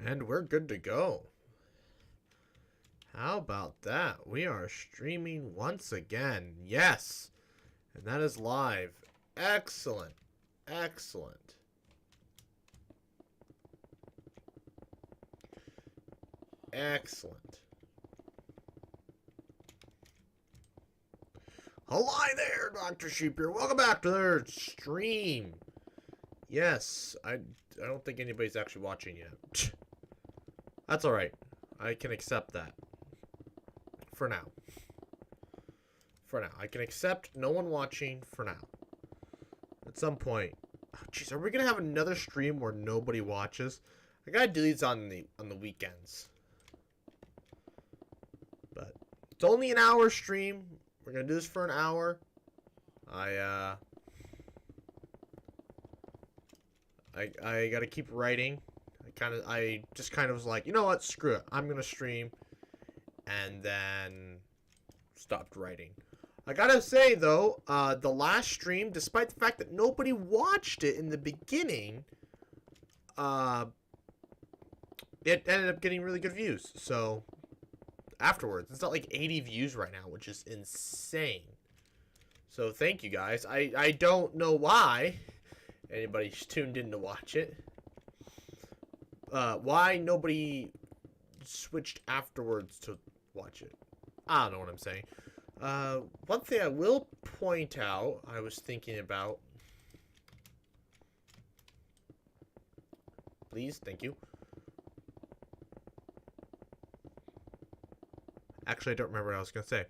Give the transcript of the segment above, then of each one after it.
And we're good to go. How about that? We are streaming once again. Yes. And that is live. Excellent. Excellent. Excellent. Hello there, Dr. Sheep here. Welcome back to their stream. Yes, I don't think anybody's actually watching yet. That's alright. I can accept that. For now. For now. I can accept no one watching for now. At some point. Jeez, are we gonna have another stream where nobody watches? I gotta do these on the weekends. But it's only an hour stream. We're gonna do this for an hour. I gotta keep writing. I just kind of was like, you know what, screw it. I'm gonna stream. And then stopped writing. I gotta say though, the last stream, despite the fact that nobody watched it in the beginning, it ended up getting really good views. So afterwards, it's not like 80 views right now, which is insane. So thank you guys. I don't know why anybody's tuned in to watch it. Why nobody switched afterwards to watch it. I don't know what I'm saying. One thing I will point out, I was thinking about. Please, thank you. Actually, I don't remember what I was going to say.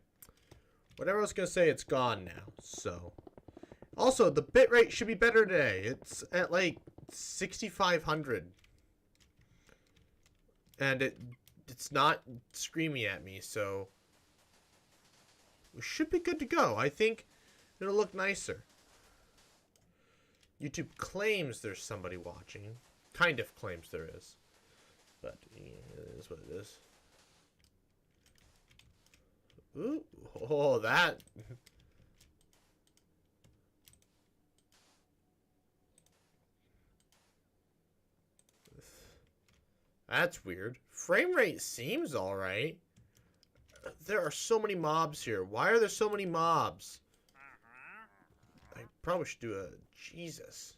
Whatever I was going to say, it's gone now. So, also, the bitrate should be better today. It's at like 6,500. And it's not screaming at me, so we should be good to go. I think it'll look nicer. YouTube claims there's somebody watching. Kind of claims there is. But yeah, it is what it is. Ooh, oh, that. That's weird. Frame rate seems alright. There are so many mobs here. Why are there so many mobs? I probably should do a... Jesus.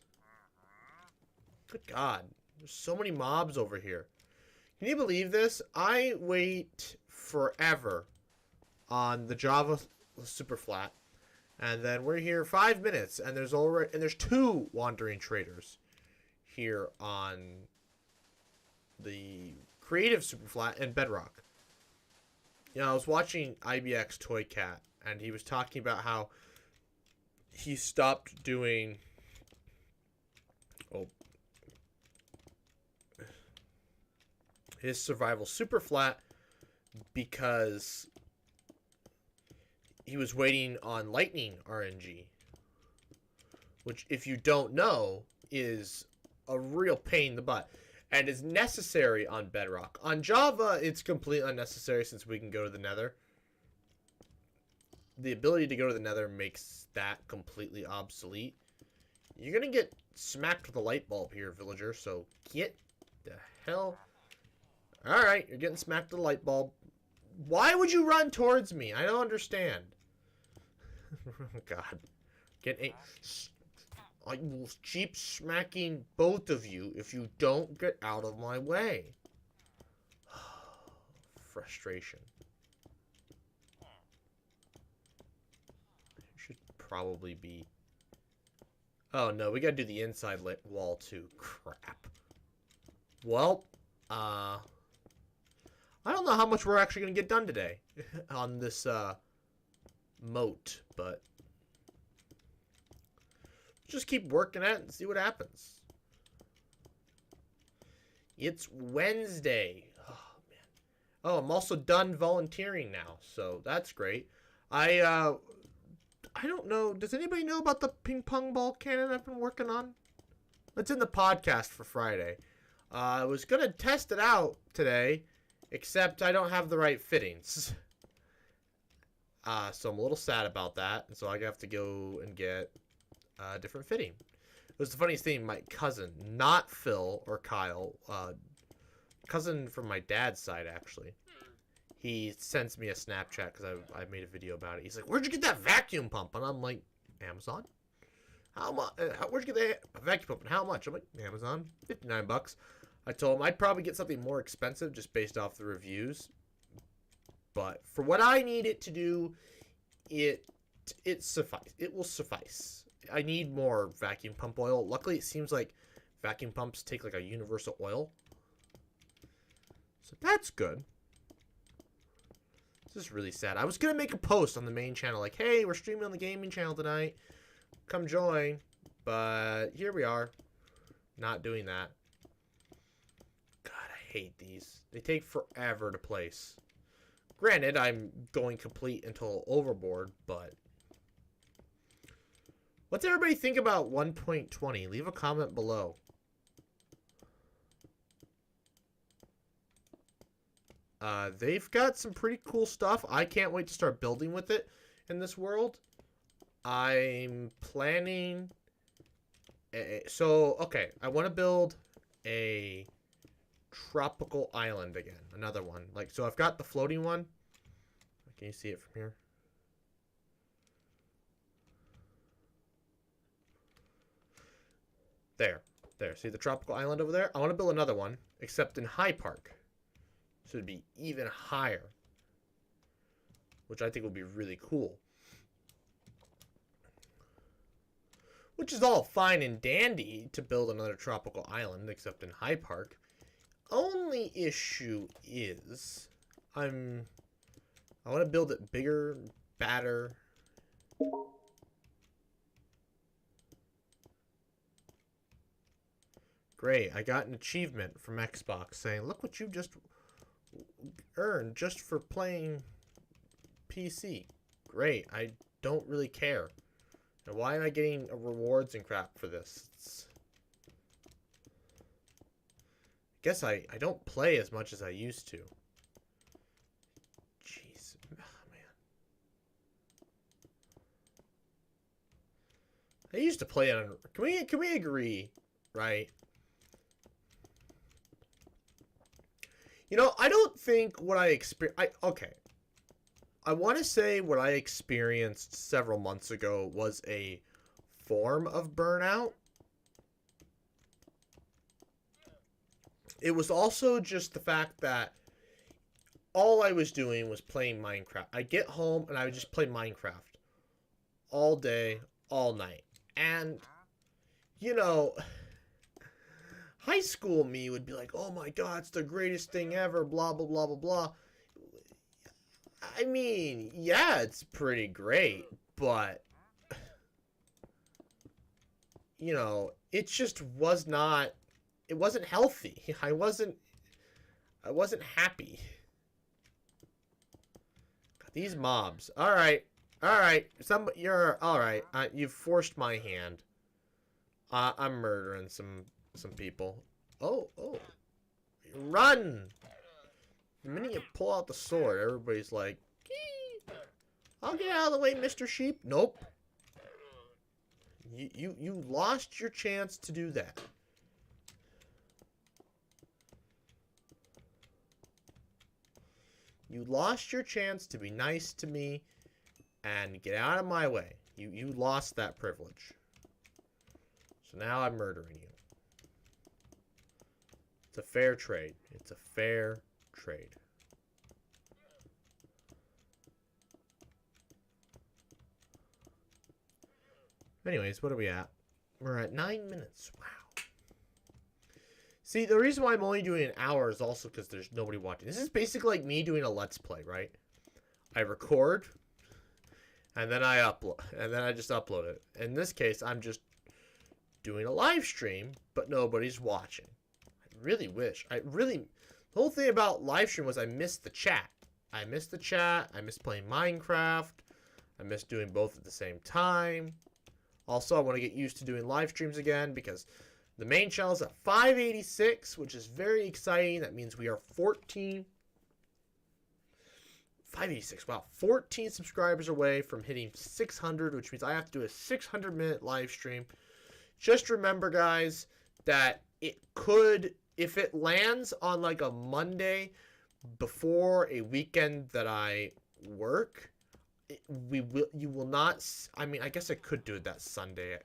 Good God. There's so many mobs over here. Can you believe this? I wait forever on the Java Superflat. And then we're here 5 minutes. And there's 2 wandering traders here on the creative Superflat and Bedrock. You know, I was watching IBX Toy Cat, and he was talking about how he stopped doing his survival Superflat because he was waiting on Lightning RNG, which, if you don't know, is a real pain in the butt. And is necessary on Bedrock. On Java, it's completely unnecessary since we can go to the Nether. The ability to go to the Nether makes that completely obsolete. You're going to get smacked with a light bulb here, villager. So get the hell... Alright, you're getting smacked with a light bulb. Why would you run towards me? I don't understand. Oh, God. Get a... I will keep smacking both of you if you don't get out of my way. Frustration. Should probably be... Oh, no, we gotta do the inside wall, too. Crap. Well, I don't know how much we're actually gonna get done today on this, moat, but... Just keep working at it and see what happens. It's Wednesday. Oh, man. Oh, I'm also done volunteering now, so that's great. I don't know. Does anybody know about the ping pong ball cannon I've been working on? It's in the podcast for Friday. I was going to test it out today, except I don't have the right fittings. So I'm a little sad about that, and so I have to go and get... different fitting. It was the funniest thing. My cousin, not Phil or Kyle, cousin from my dad's side, actually. He sends me a Snapchat because I made a video about it. He's like, "Where'd you get that vacuum pump?" And I'm like, "Amazon." How much? Where'd you get that vacuum pump? And how much? I'm like, "Amazon, $59." I told him I'd probably get something more expensive just based off the reviews. But for what I need it to do, it suffice. It will suffice. I need more vacuum pump oil. Luckily, it seems like vacuum pumps take like a universal oil. So that's good. This is really sad. I was going to make a post on the main channel like, "Hey, we're streaming on the gaming channel tonight. Come join." But here we are. Not doing that. God, I hate these. They take forever to place. Granted, I'm going complete until overboard, but... What's everybody think about 1.20? Leave a comment below. They've got some pretty cool stuff. I can't wait to start building with it in this world. I'm planning... okay. I want to build a tropical island again. Another one. So I've got the floating one. Can you see it from here? There. See the tropical island over there? I want to build another one, except in Hyde Park. So it'd be even higher. Which I think would be really cool. Which is all fine and dandy to build another tropical island, except in Hyde Park. Only issue is, I want to build it bigger, badder. Great, I got an achievement from Xbox saying, "Look what you just earned just for playing PC." Great, I don't really care. And why am I getting rewards and crap for this? I guess I don't play as much as I used to. Jeez. Oh, man. I used to play on... Can we agree, right? You know, I don't think what I experienced... Okay. I want to say what I experienced several months ago was a form of burnout. It was also just the fact that all I was doing was playing Minecraft. I'd get home and I would just play Minecraft all day, all night. And, you know, high school me would be like, "Oh my God, it's the greatest thing ever, blah, blah, blah, blah, blah." I mean, yeah, it's pretty great, but, you know, it just was not, it wasn't healthy. I wasn't happy. God, these mobs. All right. You're all right. You've forced my hand. I'm murdering some people. Oh. Run! The minute you pull out the sword, everybody's like, "Gee, I'll get out of the way, Mr. Sheep." Nope. You lost your chance to do that. You lost your chance to be nice to me and get out of my way. You lost that privilege. So now I'm murdering you. It's a fair trade. It's a fair trade. Anyways, what are we at? We're at 9 minutes. Wow. See, the reason why I'm only doing an hour is also because there's nobody watching. This is basically like me doing a Let's Play, right? I record, and then I upload, and then I just upload it. In this case, I'm just doing a live stream, but nobody's watching. I really wish. The whole thing about live stream was I missed the chat. I missed playing Minecraft. I missed doing both at the same time. Also, I want to get used to doing live streams again because the main channel is at 586, which is very exciting. That means we are 586, wow, 14 subscribers away from hitting 600, which means I have to do a 600-minute live stream. Just remember, guys, that it could if it lands on like a Monday before a weekend that I work, you will not. I mean, I guess I could do it that Sunday,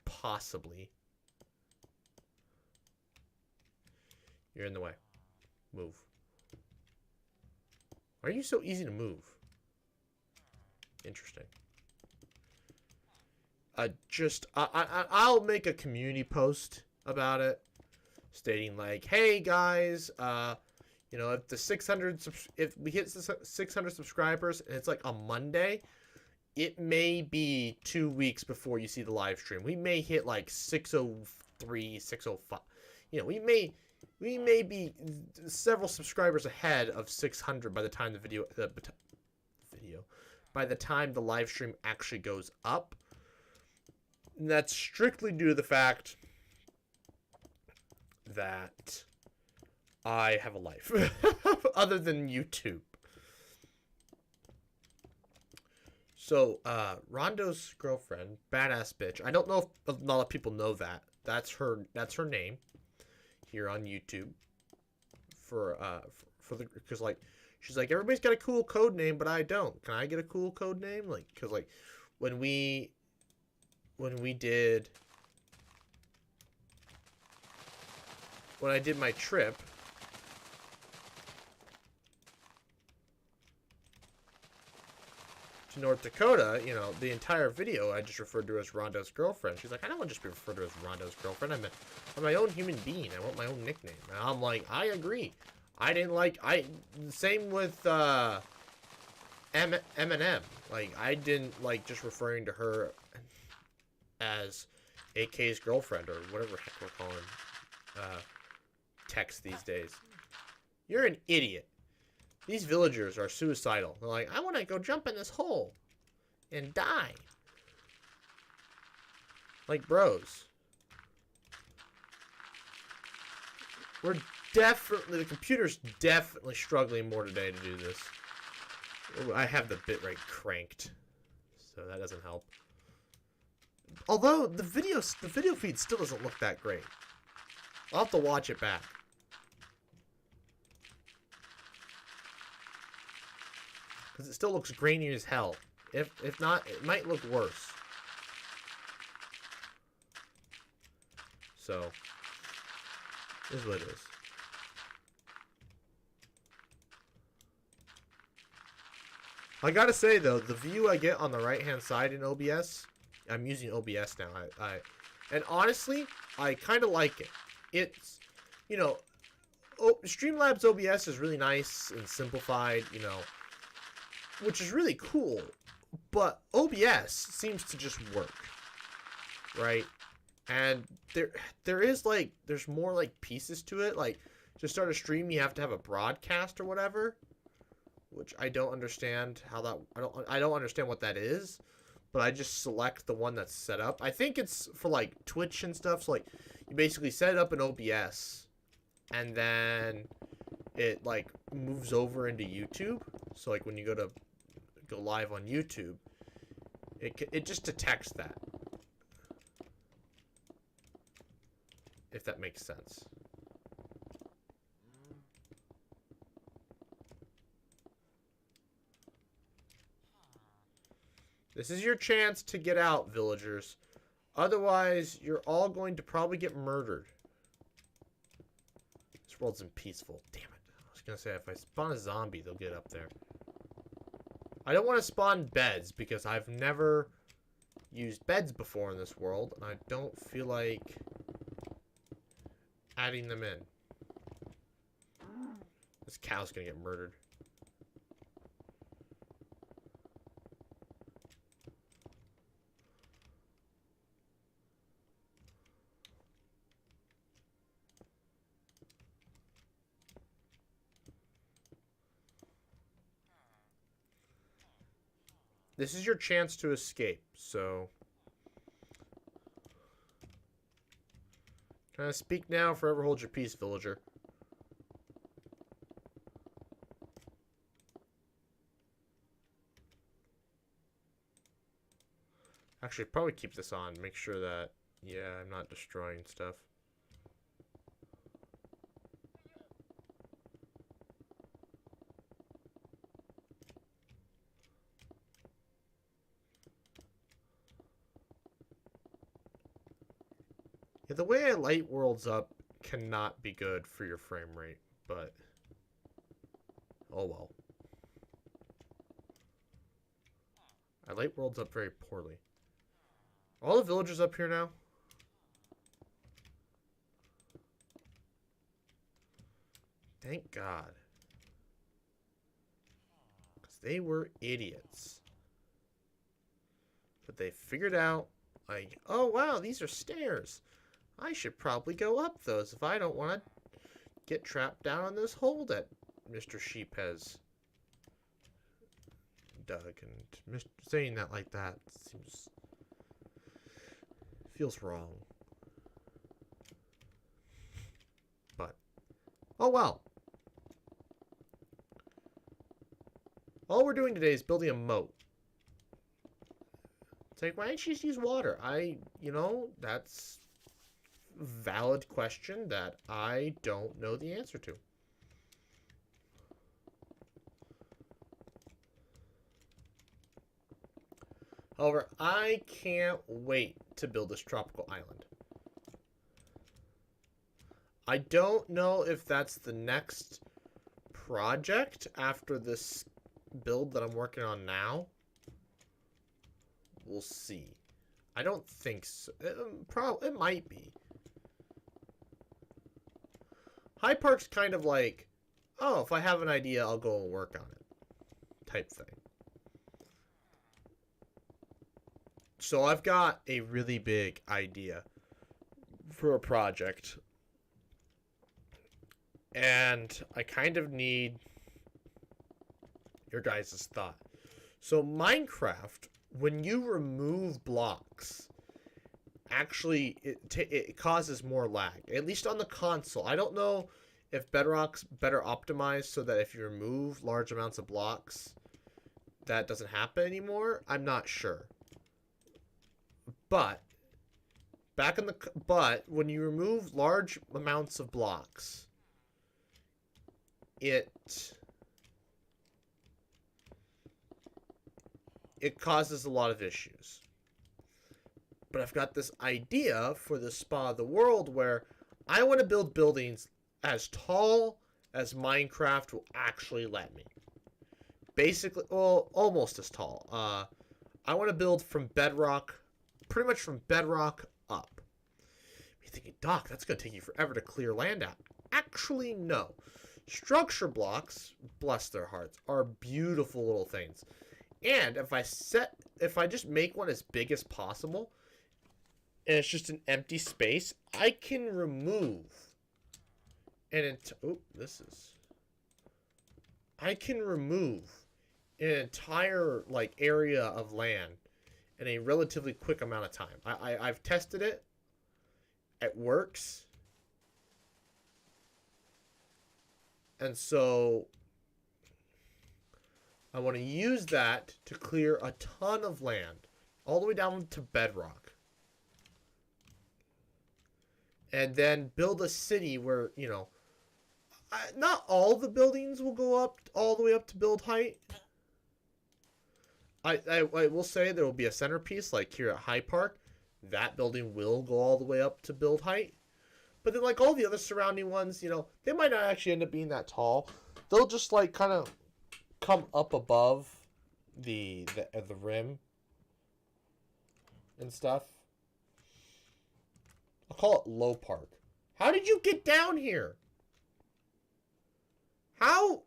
possibly. You're in the way. Move. Why are you so easy to move? Interesting. I'll make a community post about it, stating like, hey guys, you know, if the 600 if we hit 600 subscribers and it's like a Monday, it may be 2 weeks before you see the live stream. We may hit like 603, 605. You know, we may be several subscribers ahead of 600 by the time the video by the time the live stream actually goes up. And that's strictly due to the fact that I have a life other than YouTube. So, Rondo's girlfriend, badass bitch. I don't know if a lot of people know that. That's her name here on YouTube. For the, because like, she's like, everybody's got a cool code name, but I don't. Can I get a cool code name? Like, because like, when I did my trip, to North Dakota, you know, the entire video I just referred to her as Rondo's girlfriend. She's like, I don't want to just be referred to as Rondo's girlfriend. I'm my own human being. I want my own nickname. And I'm like, I agree. I didn't like, same with, Eminem. Like, I didn't like just referring to her as AK's girlfriend or whatever the heck we're calling, text these days. You're an idiot. These villagers are suicidal. They're like, I want to go jump in this hole and die. Like bros. We're definitely, the computer's definitely struggling more today to do this. I have the bitrate cranked, so that doesn't help. Although the video feed still doesn't look that great. I'll have to watch it back. Because it still looks grainy as hell. If not, it might look worse. So, this is what it is. I gotta say though, the view I get on the right hand side in OBS, I'm using OBS now. And honestly, I kind of like it. It's, you know, Streamlabs OBS is really nice and simplified, you know, which is really cool. But OBS seems to just work, right? And there is like, there's more like pieces to it. Like, to start a stream, you have to have a broadcast or whatever, which I don't understand how that, I don't understand what that is, but I just select the one that's set up. I think it's for like Twitch and stuff. So like, you basically set it up in OBS and then it like moves over into YouTube. So like when you go live on YouTube, it just detects that. If that makes sense. This is your chance to get out, villagers. Otherwise, you're all going to probably get murdered. This world's peaceful. Damn it. I was going to say, if I spawn a zombie, they'll get up there. I don't want to spawn beds, because I've never used beds before in this world, and I don't feel like adding them in. This cow's going to get murdered. This is your chance to escape, so... Speak now, forever hold your peace, villager. Actually, probably keep this on. Make sure that, yeah, I'm not destroying stuff. Yeah, the way I light worlds up cannot be good for your frame rate, but oh well. I light worlds up very poorly. Are all the villagers up here now? Thank God. Because they were idiots. But they figured out, like, oh wow, these are stairs. I should probably go up those if I don't want to get trapped down in this hole that Mr. Sheep has dug. And saying that like that feels wrong. But, oh well. All we're doing today is building a moat. It's like, why don't you just use water? That's a valid question that I don't know the answer to. However, I can't wait to build this tropical island. I don't know if that's the next project after this build that I'm working on now. We'll see. I don't think so. It might be. Hyde Park's kind of like, oh, if I have an idea, I'll go and work on it type thing. So I've got a really big idea for a project. And I kind of need your guys' thought. So Minecraft, when you remove blocks, actually it causes more lag. At least on the console. I don't know if Bedrock's better optimized so that if you remove large amounts of blocks, that doesn't happen anymore. I'm not sure. But when you remove large amounts of blocks, it causes a lot of issues. But I've got this idea for the Spa of the World where I want to build buildings as tall as Minecraft will actually let me. Basically, well, almost as tall. I want to build from bedrock, pretty much from bedrock up. You're thinking, Doc, that's going to take you forever to clear land out. Actually, no. Structure blocks, bless their hearts, are beautiful little things. And if I just make one as big as possible, and it's just an empty space, I can remove I can remove an entire area of land in a relatively quick amount of time. I've tested it. It works. And so I want to use that to clear a ton of land all the way down to bedrock. And then build a city where, not all the buildings will go up all the way up to build height. I will say there will be a centerpiece like here at Hyde Park. That building will go all the way up to build height. But then all the other surrounding ones, they might not actually end up being that tall. They'll just kind of come up above the rim and stuff. I'll call it Low Park. How did you get down here? How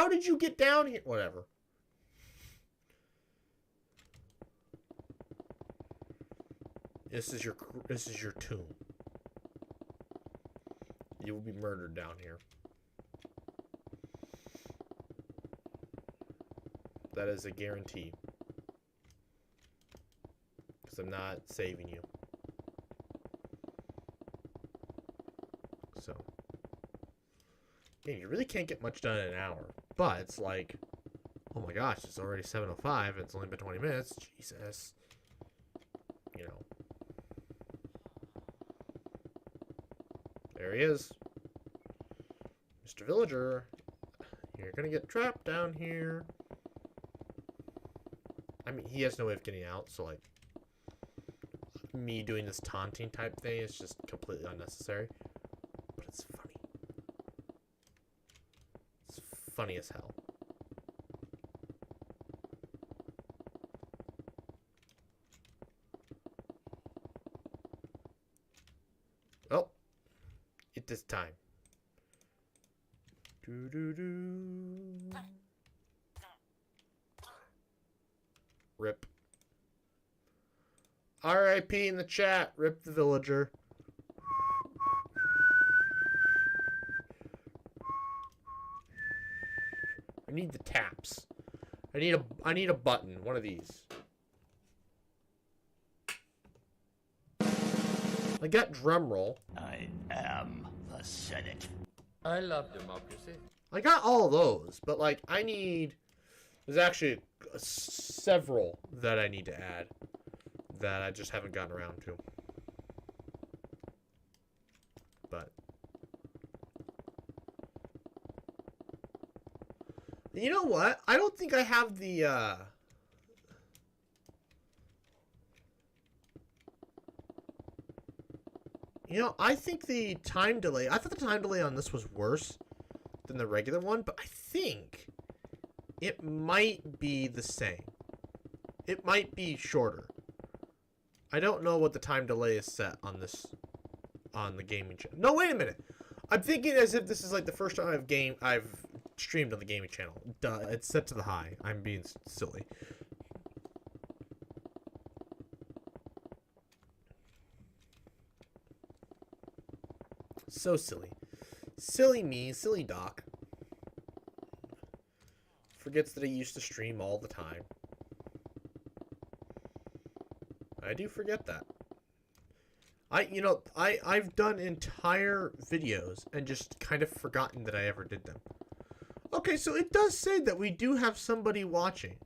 did you get down here? Whatever. This is your tomb. You will be murdered down here. That is a guarantee. Because I'm not saving you. So. Yeah, you really can't get much done in an hour. But it's like, oh my gosh, it's already 7:05. It's only been 20 minutes. Jesus. There he is. Mr. Villager. You're gonna get trapped down here. I mean, he has no way of getting out, so me doing this taunting type thing is just completely unnecessary. But it's funny. It's funny as hell. Oh. It is time. Doo-doo-doo. Rip. R.I.P. in the chat. Rip the villager. I need the taps. I need a button. One of these. I got drum roll. I am the Senate. I love democracy. I got all those, but like I need. There's actually several that I need to add that I just haven't gotten around to. But you know what? I don't think I have the you know, I think the time delay, I thought the time delay on this was worse than the regular one, but I think it might be the same. It might be shorter. I don't know what the time delay is set on this, on the gaming channel. No, wait a minute. I'm thinking as if this is like the first time I've streamed on the gaming channel. Duh, it's set to the high. I'm being silly. So silly. Silly me, silly Doc. Forgets that I used to stream all the time. I do forget that. I've done entire videos and just kind of forgotten that I ever did them. Okay, so it does say that we do have somebody watching.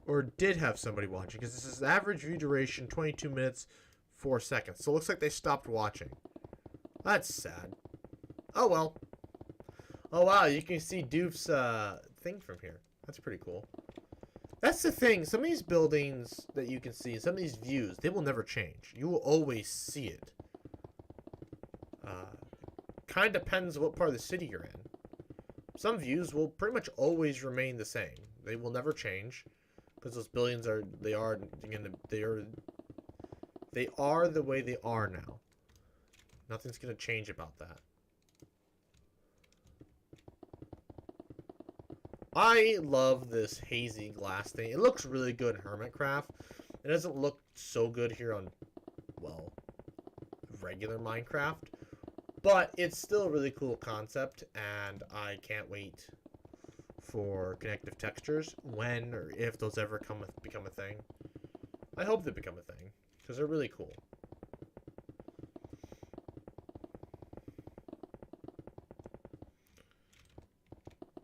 Or did have somebody watching, because this is average view duration, 22 minutes, 4 seconds. So it looks like they stopped watching. That's sad. Oh well. Oh wow, you can see Doof's thing from here. That's pretty cool. That's the thing. Some of these buildings that you can see, some of these views, they will never change. You will always see it. Kind of depends what part of the city you're in. Some views will pretty much always remain the same. They will never change because those buildings are the way they are now. Nothing's gonna change about that. I love this hazy glass thing. It looks really good in Hermitcraft. It doesn't look so good here on, well, regular Minecraft. But it's still a really cool concept, and I can't wait for connective textures when or if those ever become a thing. I hope they become a thing, because they're really cool.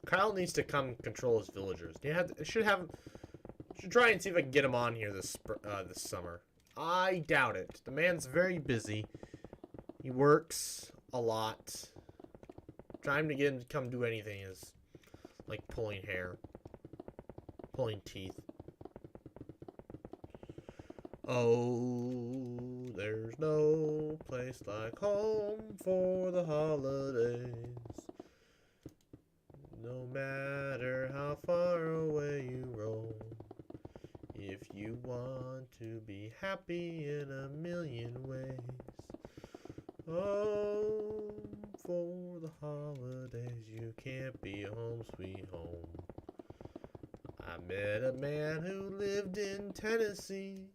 Kyle needs to come control his villagers. Should try and see if I can get him on here this summer. I doubt it. The man's very busy. He works a lot. Trying to get him to come do anything is like pulling hair, pulling teeth. Oh, there's no place like home for the holidays. No matter how far away you roam, if you want to be happy in a million ways. Oh, for the holidays, you can't be home, sweet home. I met a man who lived in Tennessee.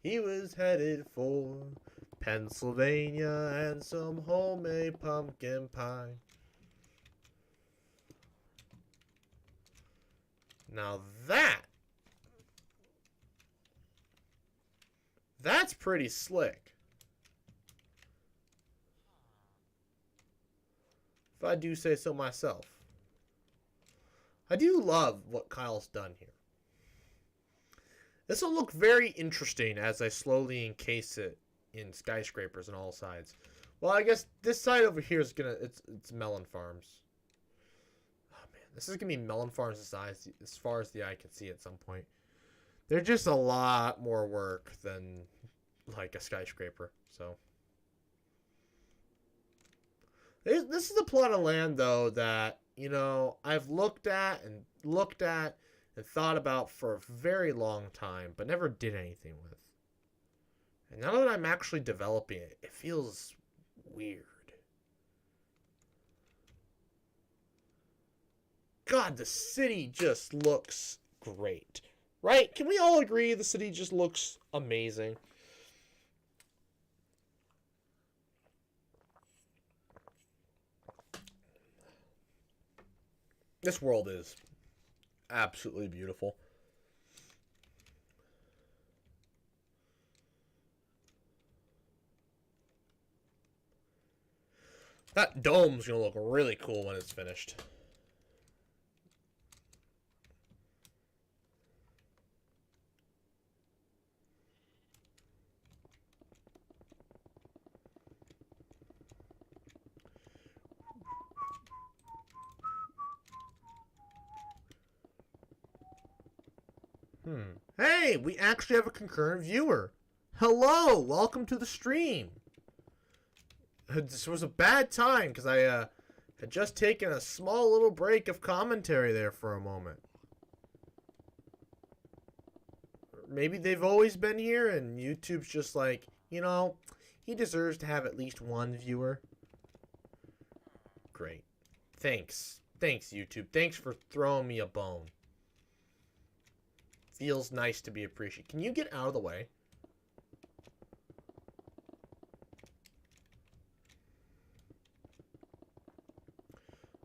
He was headed for Pennsylvania and some homemade pumpkin pie. Now that's pretty slick. If I do say so myself. I do love what Kyle's done here. This will look very interesting as I slowly encase it in skyscrapers on all sides. Well, I guess this side over here is it's melon farms. This is going to be melon farms as far as the eye can see at some point. They're just a lot more work than like a skyscraper. So this is a plot of land though that, you know, I've looked at and thought about for a very long time, but never did anything with. And now that I'm actually developing it, it feels weird. God, the city just looks great. Right? Can we all agree the city just looks amazing? This world is absolutely beautiful. That dome's gonna look really cool when it's finished. Hey, we actually have a concurrent viewer. Hello, welcome to the stream. This was a bad time because I had just taken a small little break of commentary there for a moment. Maybe they've always been here and YouTube's just like, you know, he deserves to have at least one viewer. Great. Thanks. Thanks, YouTube. Thanks for throwing me a bone. Feels nice to be appreciated. Can you get out of the way?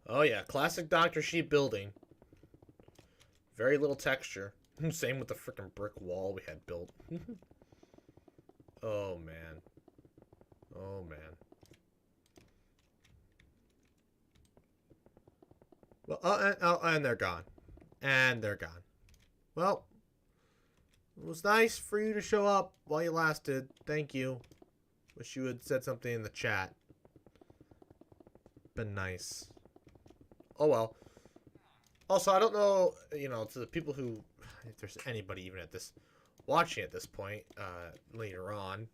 Oh yeah, classic Dr. Sheep building. Very little texture. Same with the freaking brick wall we had built. Oh man. Oh man. Well, and they're gone. And they're gone. Well, it was nice for you to show up while you lasted. Thank you. Wish you had said something in the chat. Been nice. Oh well. Also, I don't know, you know, to the people who, if there's anybody even at this, watching at this point, later on,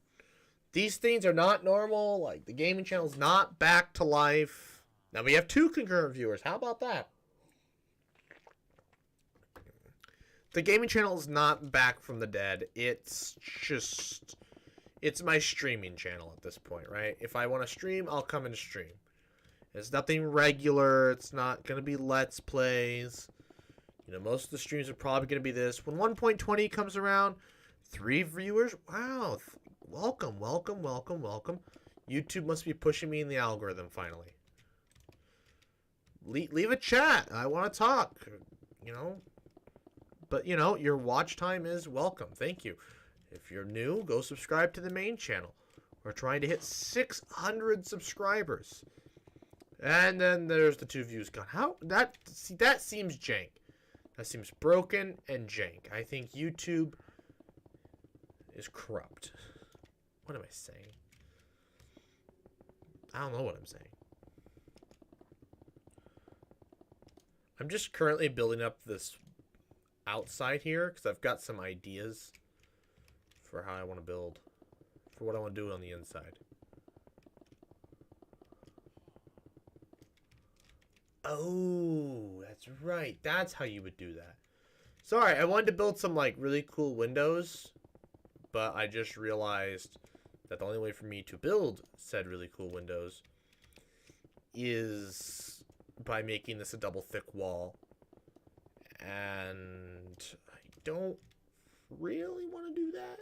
these things are not normal. Like, the gaming channel's not back to life. Now we have 2 concurrent viewers. How about that? The gaming channel is not back from the dead. It's just, it's my streaming channel at this point, right? If I want to stream, I'll come and stream. It's nothing regular. It's not going to be Let's Plays. You know, most of the streams are probably going to be this. When 1.20 comes around, 3 viewers. Wow. Welcome, welcome, welcome, welcome. YouTube must be pushing me in the algorithm finally. Leave a chat. I want to talk. You know. But, you know, your watch time is welcome. Thank you. If you're new, go subscribe to the main channel. We're trying to hit 600 subscribers. And then there's the 2 views gone. How that seems jank. That seems broken and jank. I think YouTube is corrupt. What am I saying? I don't know what I'm saying. I'm just currently building up this outside here because I've got some ideas for how I want to build, for what I want to do on the inside. Oh, that's right. That's how you would do that. Sorry, I wanted to build some like really cool windows, but I just realized that the only way for me to build said really cool windows is by making this a double thick wall. And I don't really want to do that.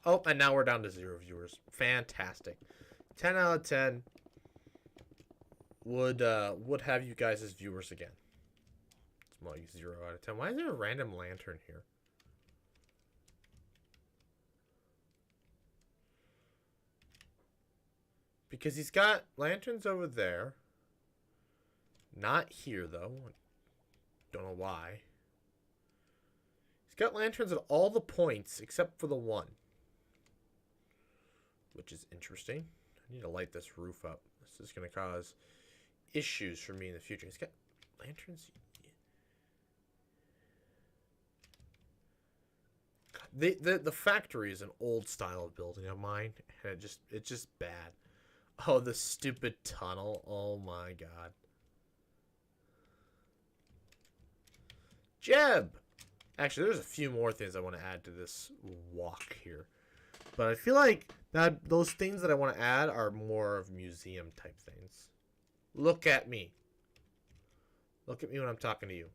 Oh, and now we're down to 0 viewers. Fantastic. 10 out of 10 would have you guys as viewers again. It's more like 0 out of 10. Why is there a random lantern here? Because he's got lanterns over there. Not here, though. Don't know why. He's got lanterns at all the points except for the one. Which is interesting. I need to light this roof up. This is going to cause issues for me in the future. He's got lanterns. The factory is an old style of building of mine, and it's just bad. Oh, the stupid tunnel. Oh my god. Jeb! Actually, there's a few more things I want to add to this walk here. But I feel like that those things that I want to add are more of museum type things. Look at me. Look at me when I'm talking to you.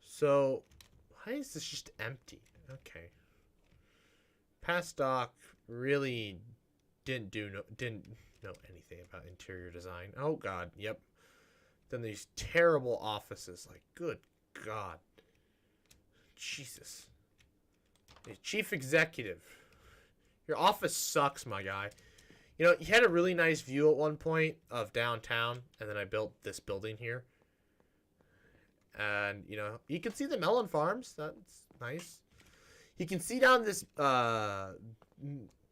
So, why is this just empty? Okay. Past doc really didn't know anything about interior design. Oh god, yep. Then these terrible offices, like good god. Jesus. The chief executive. Your office sucks, my guy. You know, you had a really nice view at one point of downtown, and then I built this building here. And, you know, you can see the melon farms. That's nice. You can see down this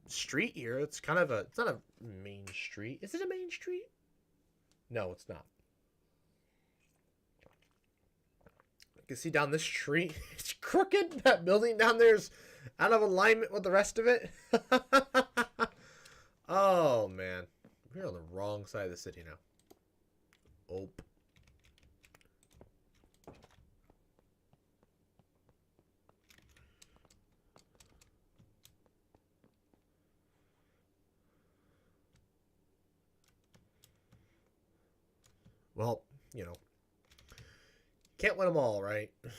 street here. It's kind of it's not a main street. Is it a main street? No, it's not. You can see down this street. It's crooked. That building down there is out of alignment with the rest of it. Oh, man. We're on the wrong side of the city now. Oh. Well, you know. Can't win them all, right? And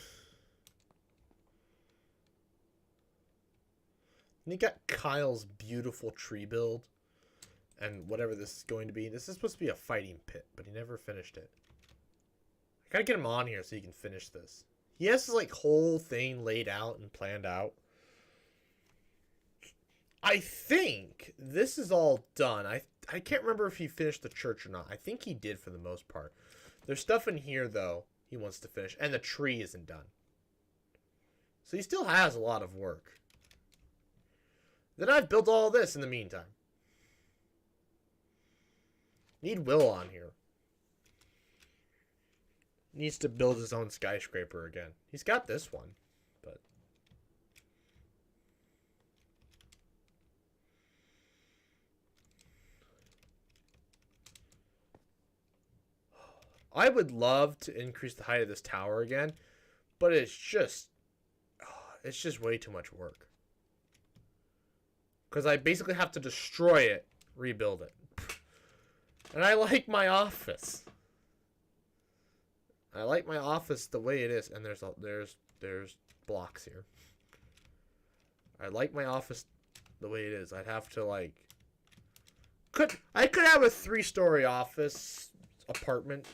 you got Kyle's beautiful tree build. And whatever this is going to be. This is supposed to be a fighting pit, but he never finished it. I gotta get him on here so he can finish this. He has this, like, whole thing laid out and planned out. I think this is all done. I can't remember if he finished the church or not. I think he did for the most part. There's stuff in here, though, he wants to finish. And the tree isn't done. So he still has a lot of work. Then I've built all this in the meantime. Need Will on here. Needs to build his own skyscraper again. He's got this one, but... I would love to increase the height of this tower again, but it's just way too much work. Because I basically have to destroy it, rebuild it. And I like my office. I like my office the way it is, and there's blocks here. I like my office the way it is. I'd have to like I could have a 3-story office apartment.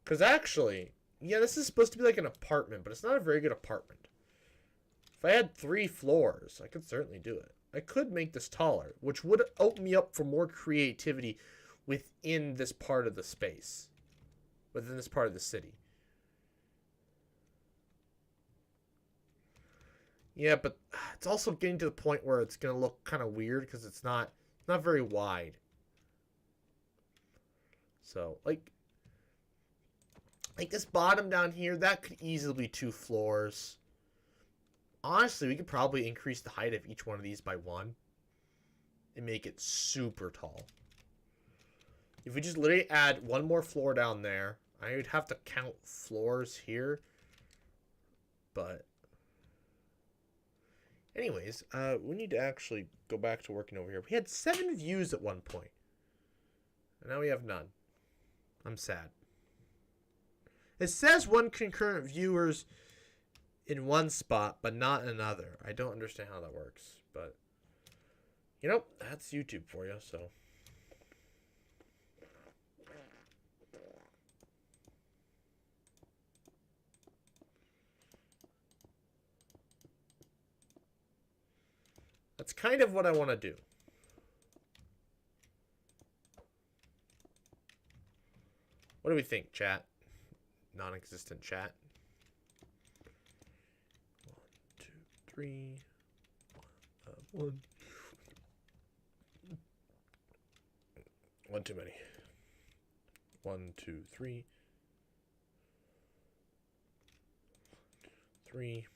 Cause actually, yeah, this is supposed to be like an apartment, but it's not a very good apartment. If I had 3 floors, I could certainly do it. I could make this taller, which would open me up for more creativity within this part of the space. Within this part of the city. Yeah, but it's also getting to the point where it's going to look kind of weird because it's not very wide. So, like this bottom down here, that could easily be 2 floors. Honestly, we could probably increase the height of each one of these by 1 and make it super tall. If we just literally add 1 more floor down there, I would have to count floors here. But anyways, we need to actually go back to working over here. We had 7 views at one point. And now we have none. I'm sad. It says 1 concurrent viewers in one spot, but not in another. I don't understand how that works, but you know, that's YouTube for you, so. That's kind of what I want to do. What do we think, chat? Non-existent chat. 1, 2, 3. 1. One too many. 1, 2, 3. 3.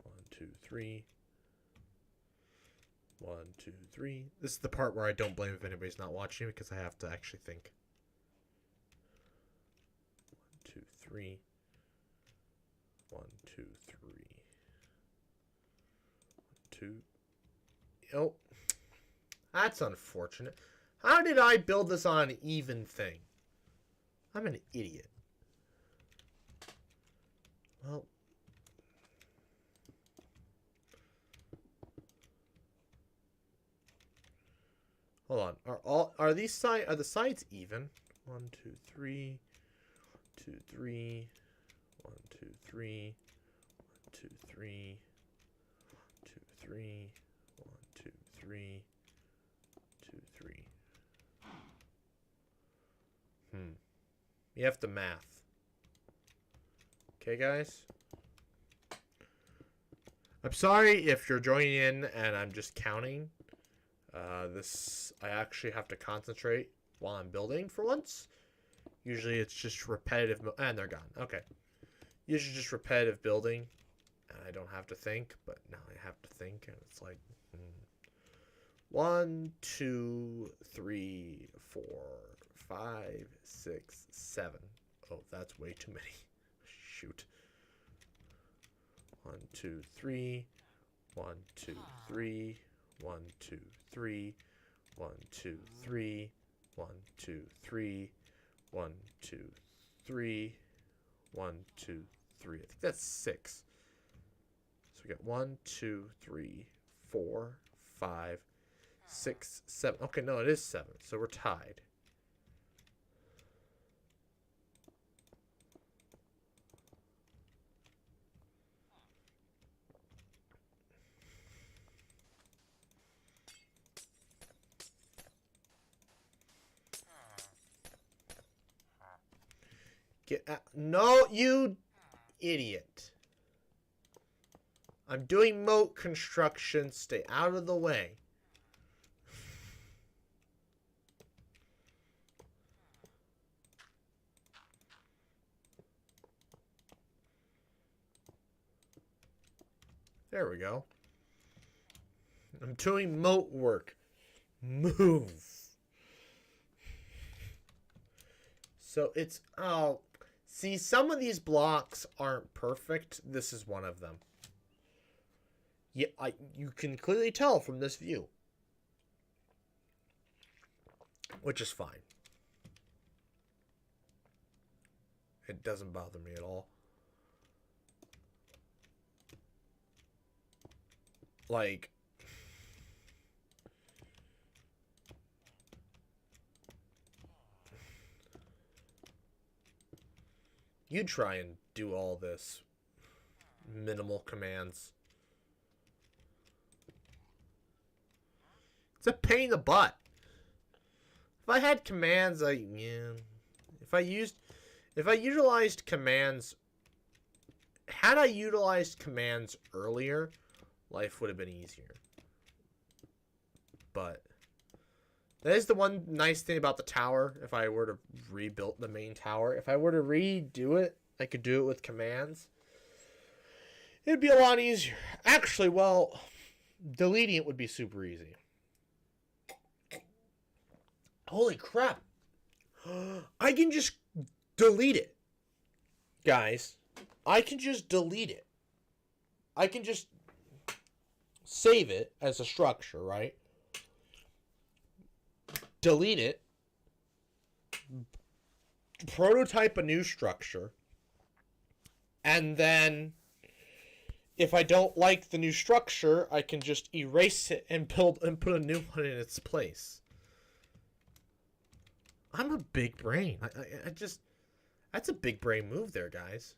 1, 2, 3. 1, 2, 3. This is the part where I don't blame if anybody's not watching because I have to actually think. 1, 2, 3. 1, 2, 3. 1, 2. Oh, that's unfortunate. How did I build this on an even thing? I'm an idiot. Well, hold on. Are the sides even? 1, 2, 3. 2, 3. 1, 2, 3. 1, 2, 3. 2, 3. 1, 2, 3. 2, 3. You have to math. Okay, guys? I'm sorry if you're joining in and I'm just counting. I actually have to concentrate while I'm building for once. Usually it's just repetitive, and they're gone. Okay. Usually just repetitive building, and I don't have to think, but now I have to think, and it's like, 1, 2, 3, 4, 5, 6, 7. Oh, that's way too many. Shoot. 1, 2, 3. 1, 2, 3. 1, 2, 3. 1, 2, 3. 1, 2, 3. 1, 2, 3. 1, 2, 3. I think that's 6. So we got 1, 2, 3, 4, 5, 6, 7. Okay, no, it is 7. So we're tied. Get out. No, you idiot. I'm doing moat construction. Stay out of the way. There we go. I'm doing moat work. Move. So it's, oh, see, some of these blocks aren't perfect. This is one of them. Yeah, you can clearly tell from this view. Which is fine. It doesn't bother me at all. Like, you try and do all this minimal commands. It's a pain in the butt. If I had commands, if I utilized commands, had I utilized commands earlier, life would have been easier. But that is the one nice thing about the tower. If I were to rebuild the main tower, if I were to redo it, I could do it with commands. It'd be a lot easier. Actually, well, deleting it would be super easy. Holy crap. I can just delete it. Guys, I can just delete it. I can just save it as a structure, right? Delete it. Prototype a new structure. And then if I don't like the new structure, I can just erase it and build and put a new one in its place. I'm a big brain. I just... That's a big brain move there, guys.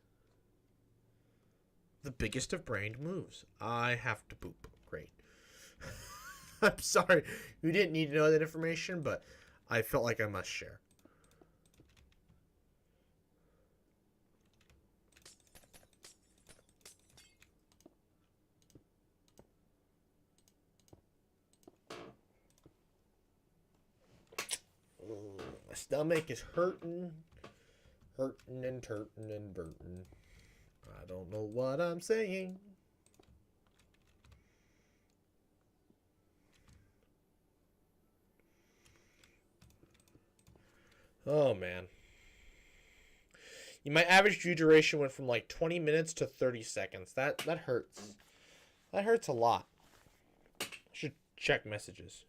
The biggest of brained moves. I have to poop. Great. I'm sorry. You didn't need to know that information, but I felt like I must share. My stomach is hurting. Hurtin' and turtin' and burtin'. I don't know what I'm saying. Oh, man. My average view duration went from like 20 minutes to 30 seconds. That hurts. That hurts a lot. I should check messages.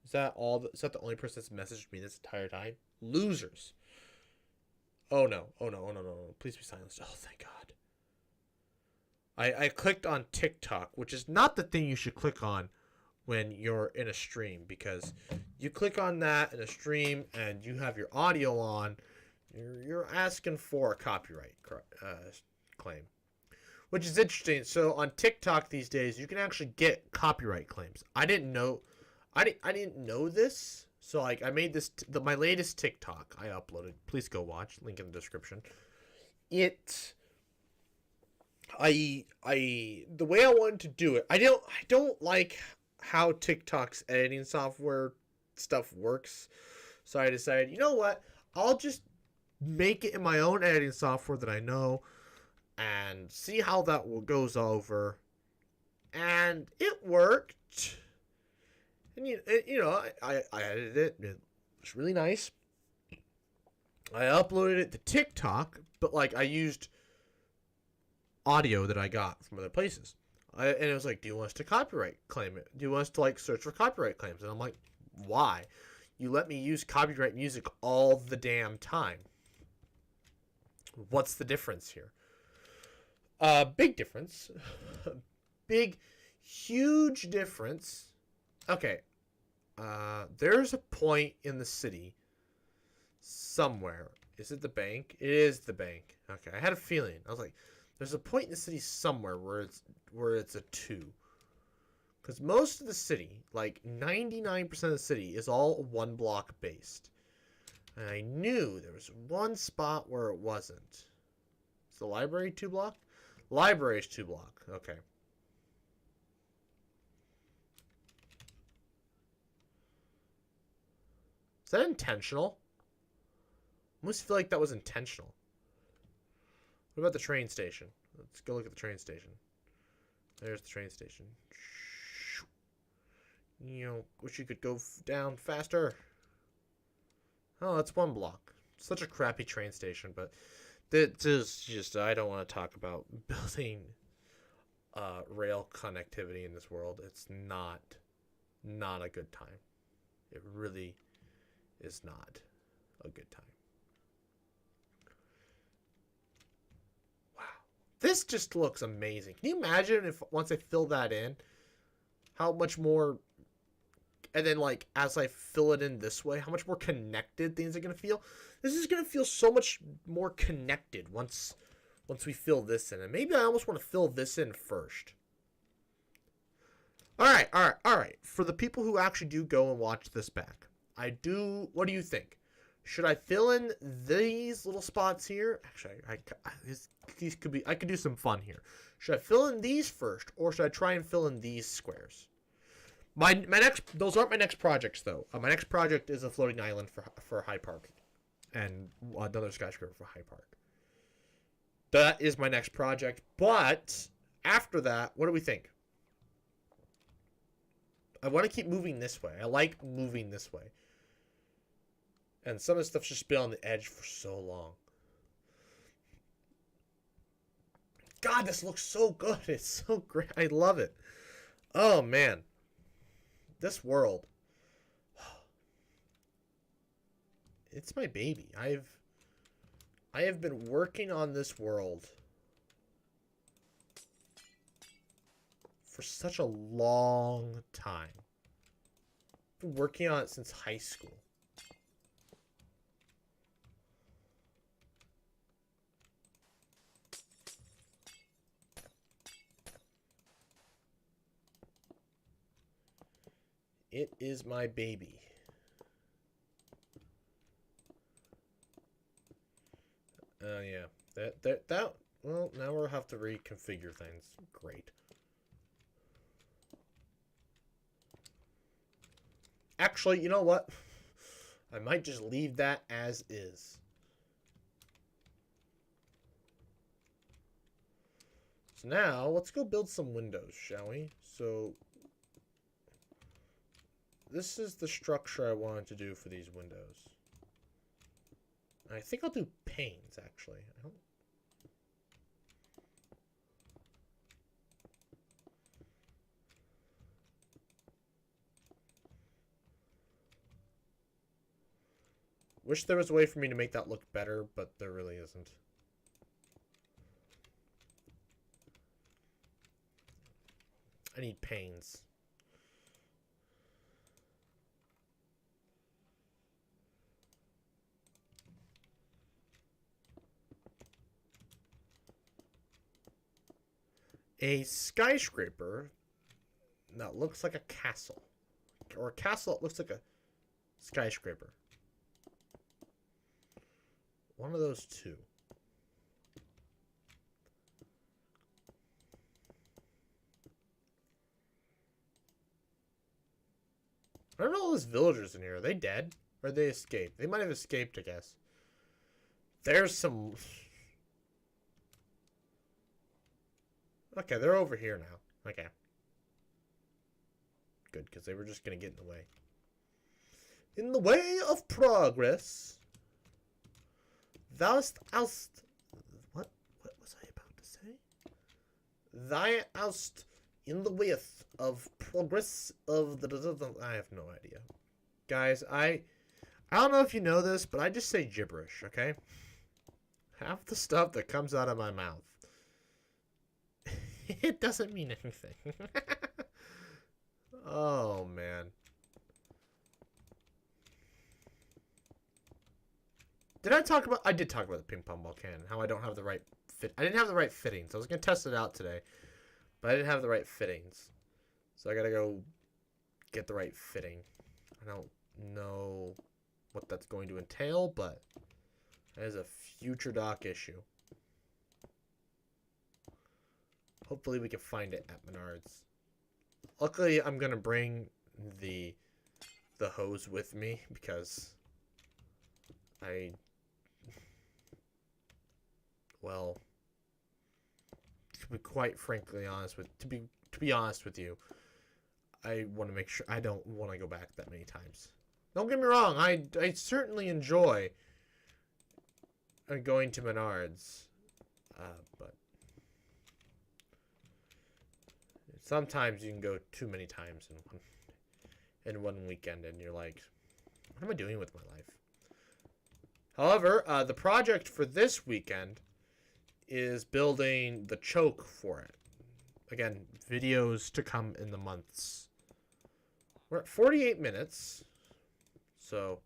Is that the only person that's messaged me this entire time? Losers. Oh no. Oh no. Oh no. No. Please be silenced. Oh, thank God. I clicked on TikTok, which is not the thing you should click on when you're in a stream, because you click on that in a stream and you have your audio on, you're asking for a copyright claim, which is interesting. So on TikTok these days, you can actually get copyright claims. I didn't know this. So like I made this my latest TikTok I uploaded. Please go watch. Link in the description. The way I wanted to do it, I don't like how TikTok's editing software stuff works. So I decided, you know what? I'll just make it in my own editing software that I know and see how that goes over. And it worked. And I edited it. It was really nice. I uploaded it to TikTok, but like I used audio that I got from other places. And it was like, do you want us to copyright claim it? Do you want us to like search for copyright claims? And I'm like, why? You let me use copyright music all the damn time. What's the difference here? Big difference. Big, huge difference. Okay. There's a point in the city somewhere. Is it the bank? It is the bank. Okay. I had a feeling. I was like, there's a point in the city somewhere where it's a 2. Because most of the city, like 99% of the city, is all 1 block based. And I knew there was one spot where it wasn't. Is the library 2 block? Library is 2 block. Okay. Is that intentional? I almost feel like that was intentional. What about the train station? Let's go look at the train station. There's the train station. Wish you could go down faster. Oh, that's 1 block. Such a crappy train station, but this is just, I don't want to talk about building rail connectivity in this world. It's not a good time. It really is not a good time. This just looks amazing. Can you imagine if once I fill that in, how much more, and then like as I fill it in this way, how much more connected things are going to feel? This is going to feel so much more connected once we fill this in. And maybe I almost want to fill this in first. All right. For the people who actually do go and watch this back, what do you think? Should I fill in these little spots here? Actually, these could be. I could do some fun here. Should I fill in these first, or should I try and fill in these squares? Those aren't my next projects though. My next project is a floating island for High Park, and another skyscraper for High Park. That is my next project. But after that, what do we think? I want to keep moving this way. I like moving this way. And some of the stuff's just been on the edge for so long. God, this looks so good. It's so great. I love it. Oh, man. This world. It's my baby. I have been working on this world for such a long time. I've been working on it since high school. It is my baby. Yeah. That well, now we'll have to reconfigure things. Great. Actually, you know what? I might just leave that as is. So now, let's go build some windows, shall we? So, this is the structure I wanted to do for these windows. I think I'll do panes, actually. I don't... Wish there was a way for me to make that look better, but there really isn't. I need panes. A skyscraper that looks like a castle. Or a castle that looks like a skyscraper. One of those two. I don't know all those villagers in here. Are they dead? Or they escaped? They might have escaped, I guess. There's some... Okay, they're over here now. Okay. Good, because they were just going to get in the way. In the way of progress. Thou oust... What was I about to say? Thy oust in the way of progress of the... I have no idea. Guys, I don't know if you know this, but I just say gibberish, okay? Half the stuff that comes out of my mouth. It doesn't mean anything. Oh, man. Did I talk about... I did talk about the ping pong ball cannon. How I don't have the right fit. I didn't have the right fittings. I was going to test it out today. But I didn't have the right fittings. So I got to go get the right fitting. I don't know what that's going to entail, but that is a future doc issue. Hopefully we can find it at Menards. Luckily, I'm going to bring the hose with me because well, to be quite frankly honest with to be honest with you, I want to make sure I don't want to go back that many times. Don't get me wrong, I certainly enjoy going to Menards, but sometimes you can go too many times in one weekend, and you're like, what am I doing with my life? However, the project for this weekend is building the choke for it. Again, videos to come in the months. We're at 48 minutes, so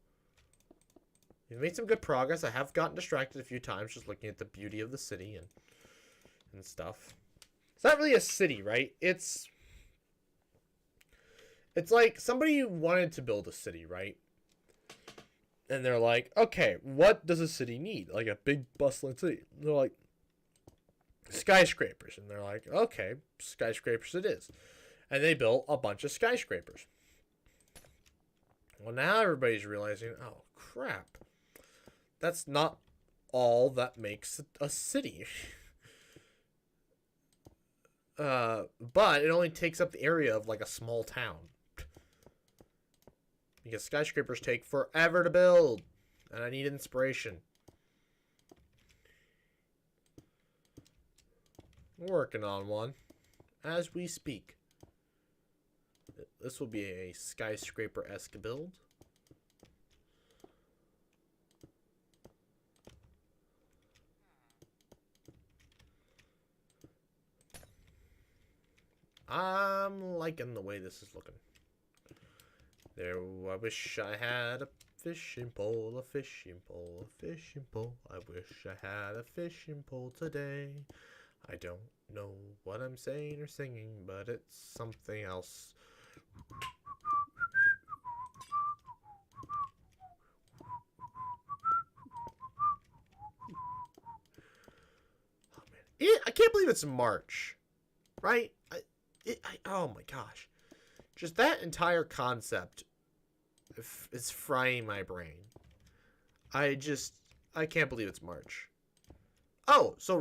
we've made some good progress. I have gotten distracted a few times just looking at the beauty of the city and stuff. It's not really a city, right? It's like somebody wanted to build a city, right? And they're like, okay, what does a city need? Like a big bustling city. And they're like, skyscrapers. And they're like, okay, skyscrapers it is. And they built a bunch of skyscrapers. Well, now everybody's realizing, oh, crap. That's not all that makes a city. But it only takes up the area of like a small town. Because skyscrapers take forever to build. And I need inspiration. We're working on one as we speak. This will be a skyscraper-esque build. I'm liking the way this is looking. There, I wish I had a fishing pole, a fishing pole, a fishing pole. I wish I had a fishing pole today. I don't know what I'm saying or singing, but it's something else. Oh, man. I can't believe it's March, right? Oh my gosh. Just that entire concept is frying my brain. I can't believe it's March. Oh, so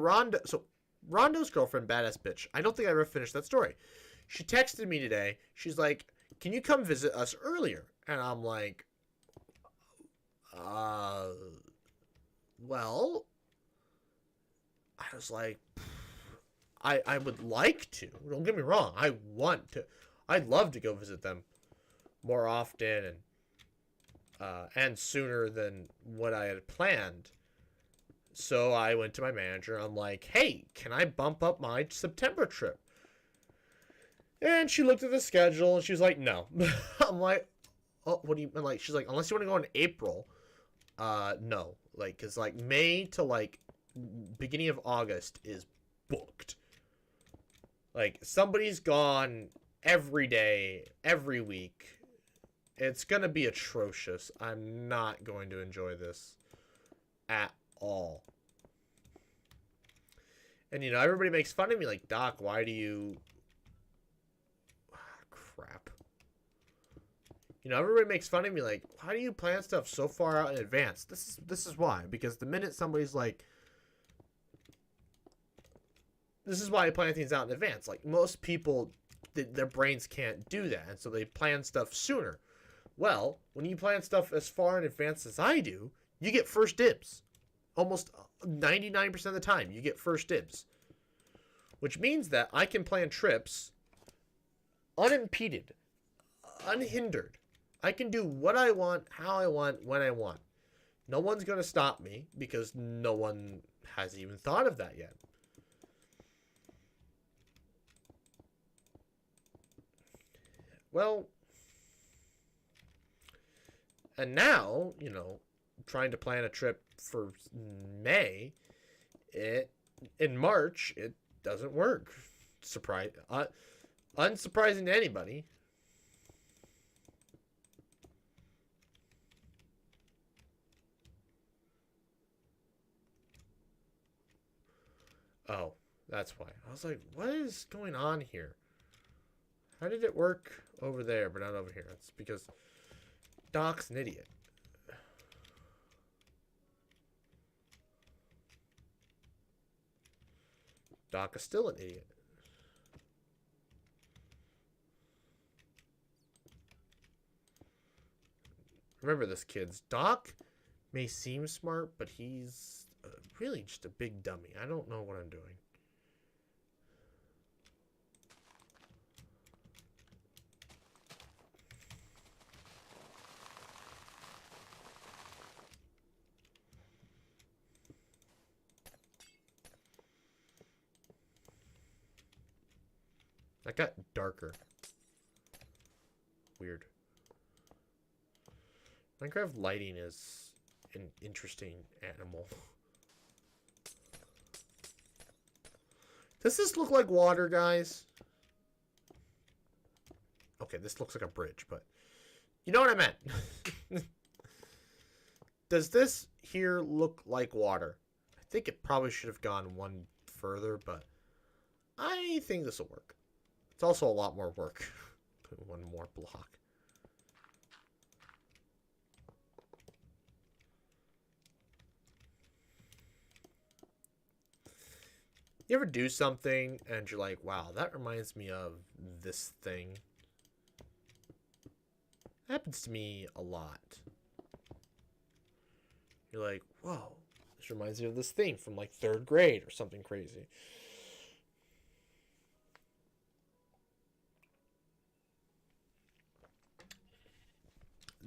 Rondo's girlfriend, badass bitch. I don't think I ever finished that story. She texted me today. She's like, can you come visit us earlier? And I'm like, well, I was like, I would like to. Don't get me wrong. I want to. I'd love to go visit them more often and sooner than what I had planned. So I went to my manager. I'm like, hey, can I bump up my September trip? And she looked at the schedule and she was like, no. I'm like, oh, what do you mean? Like, she's like, unless you want to go in April, no. Like, cause like May to like beginning of August is booked. Like, somebody's gone every day, every week. It's gonna be atrocious. I'm not going to enjoy this at all. And, you know, everybody makes fun of me like, Doc, why do you... crap. You know, everybody makes fun of me like, why do you plan stuff so far out in advance? This is why. Because the minute somebody's like... This is why I plan things out in advance. Like, most people, their brains can't do that. And so they plan stuff sooner. Well, when you plan stuff as far in advance as I do, you get first dibs. Almost 99% of the time, you get first dibs. Which means that I can plan trips unimpeded, unhindered. I can do what I want, how I want, when I want. No one's going to stop me because no one has even thought of that yet. Well, and now, you know, trying to plan a trip for May, in March, it doesn't work. Unsurprising to anybody. Oh, that's why. I was like, what is going on here? How did it work over there but not over here? It's because Doc's an idiot. Doc is still an idiot. Remember this, kids. Doc may seem smart, but he's really just a big dummy. I don't know what I'm doing. That got darker. Weird. Minecraft lighting is an interesting animal. Does this look like water, guys? Okay, this looks like a bridge, but you know what I meant. Does this here look like water? I think it probably should have gone one further, but I think this will work. It's also a lot more work. Put one more block. You ever do something and you're like, wow, that reminds me of this thing? It happens to me a lot. You're like, whoa, this reminds me of this thing from like 3rd grade or something crazy.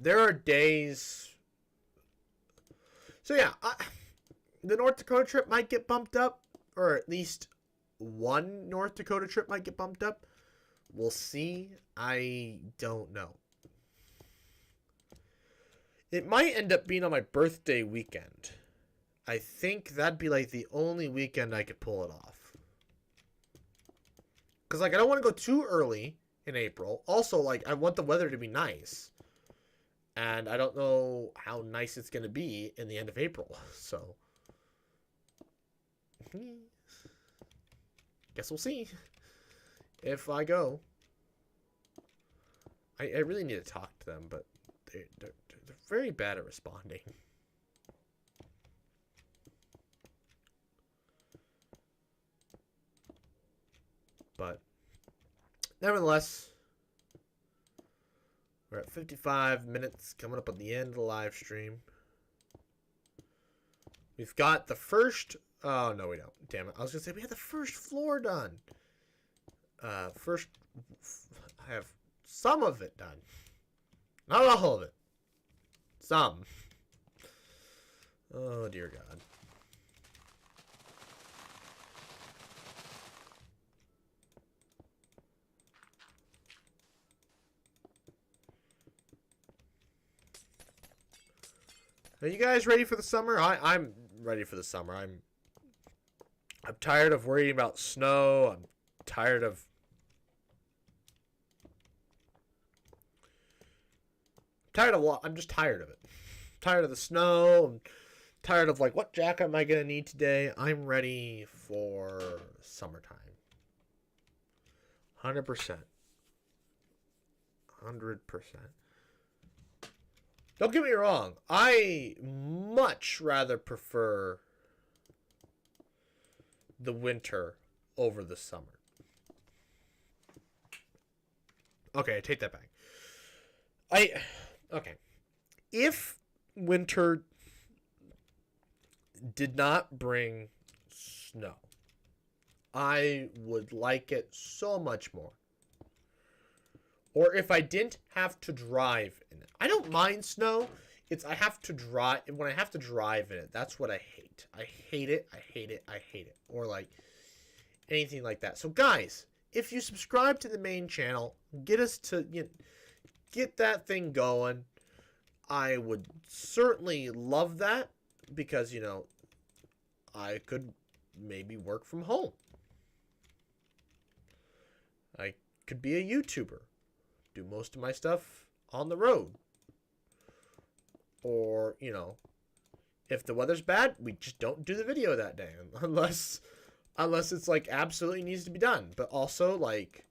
There are days. So yeah, the North Dakota trip might get bumped up, or at least one North Dakota trip might get bumped up. We'll see. I don't know. It might end up being on my birthday weekend. I think that'd be like the only weekend I could pull it off. Because like I don't want to go too early in April. Also, like I want the weather to be nice. And I don't know how nice it's going to be in the end of April. So, guess we'll see if I go. I really need to talk to them, but they're very bad at responding. nevertheless, we're at 55 minutes, coming up on the end of the live stream. We've got the first... Oh, no, we don't. Damn it. I was going to say, we had the first floor done. I have some of it done. Not all of it. Some. Oh, dear God. Are you guys ready for the summer? I'm ready for the summer. I'm tired of worrying about snow. I'm tired of I'm just tired of it. Tired of the snow. I'm tired of like, what jacket am I gonna need today? I'm ready for summertime. 100%. 100%. Don't get me wrong. I much rather prefer the winter over the summer. Okay, I take that back. Okay. If winter did not bring snow, I would like it so much more. Or if I didn't have to drive in it. I don't mind snow. It's I have to drive. When I have to drive in it, that's what I hate. I hate it. I hate it. I hate it. Or like anything like that. So guys, if you subscribe to the main channel, get us to get that thing going. I would certainly love that because I could maybe work from home. I could be a YouTuber. Do most of my stuff on the road. Or, if the weather's bad, we just don't do the video that day unless it's like absolutely needs to be done. But also like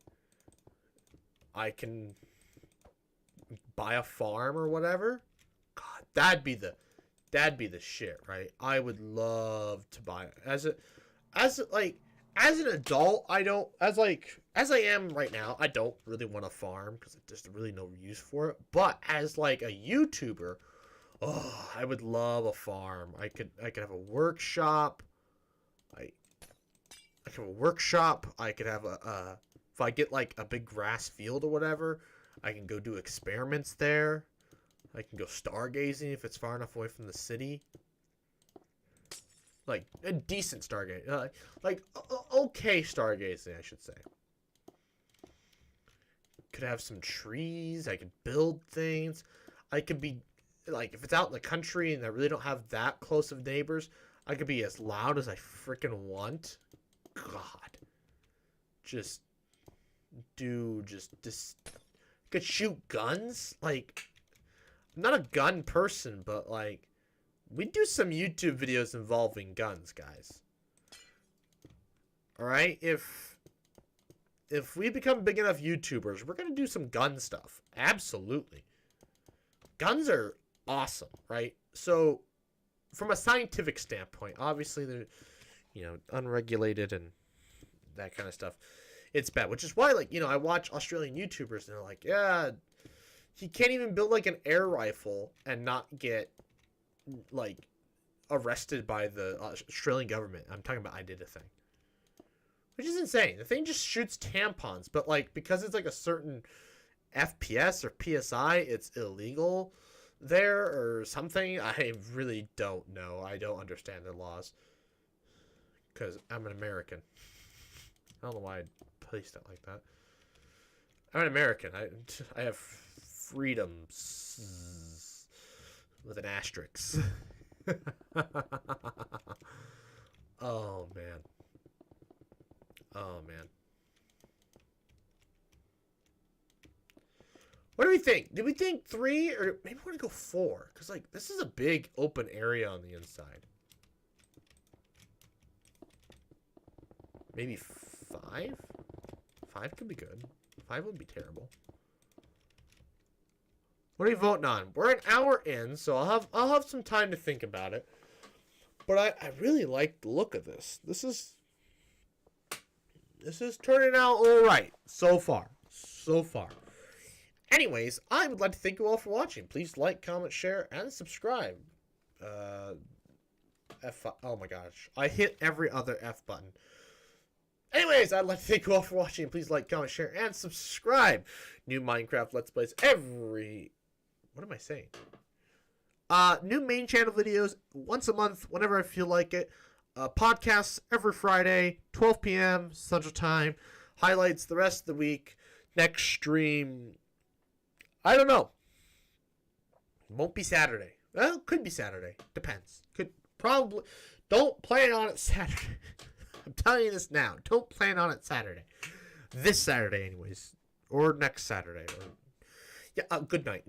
I can buy a farm or whatever. God, that'd be the shit, right? I would love to buy it. As an adult, as I am right now, I don't really want to farm because there's really no use for it. But as like a YouTuber, oh, I would love a farm. I could have a workshop. I could have a workshop. I could have if I get like a big grass field or whatever, I can go do experiments there. I can go stargazing if it's far enough away from the city. Like a decent stargazing, okay stargazing, I should say. Could have some trees. I could build things. I could be like, if it's out in the country and I really don't have that close of neighbors, I could be as loud as I freaking want. God, could shoot guns. Like, I'm not a gun person, but like, we do some YouTube videos involving guns, guys. All right, if we become big enough YouTubers, we're gonna do some gun stuff. Absolutely, guns are awesome, right? So, from a scientific standpoint, obviously they're, unregulated and that kind of stuff. It's bad, which is why, like, I watch Australian YouTubers and they're like, yeah, he can't even build like an air rifle and not get like arrested by the Australian government. I'm talking about I Did a Thing, which is insane. The thing just shoots tampons, but like because it's like a certain FPS or PSI, it's illegal there or something. I really don't know. I don't understand the laws because I'm an American. I don't know why I placed it like that. I'm an American. I have freedoms with an asterisk. Oh man. Oh man. What do we think? Did we think 3 or maybe we want to go 4? Because like this is a big open area on the inside. Maybe 5? 5 could be good. 5 wouldn't be terrible. What are you voting on? We're an hour in, so I'll have some time to think about it. But I really like the look of this. This is turning out all right so far. so far. Anyways, I would like to thank you all for watching. Please like, comment, share, and subscribe. Oh my gosh. I hit every other F button. Anyways, I'd like to thank you all for watching. Please like, comment, share, and subscribe. New Minecraft Let's Plays every... What am I saying? New main channel videos once a month, whenever I feel like it. Podcasts every Friday, 12 p.m. Central Time. Highlights the rest of the week. Next stream... I don't know. Won't be Saturday. Well, could be Saturday. Depends. Could probably. Don't plan on it Saturday. I'm telling you this now. Don't plan on it Saturday. This Saturday, anyways. Or next Saturday. Or... Yeah, good night.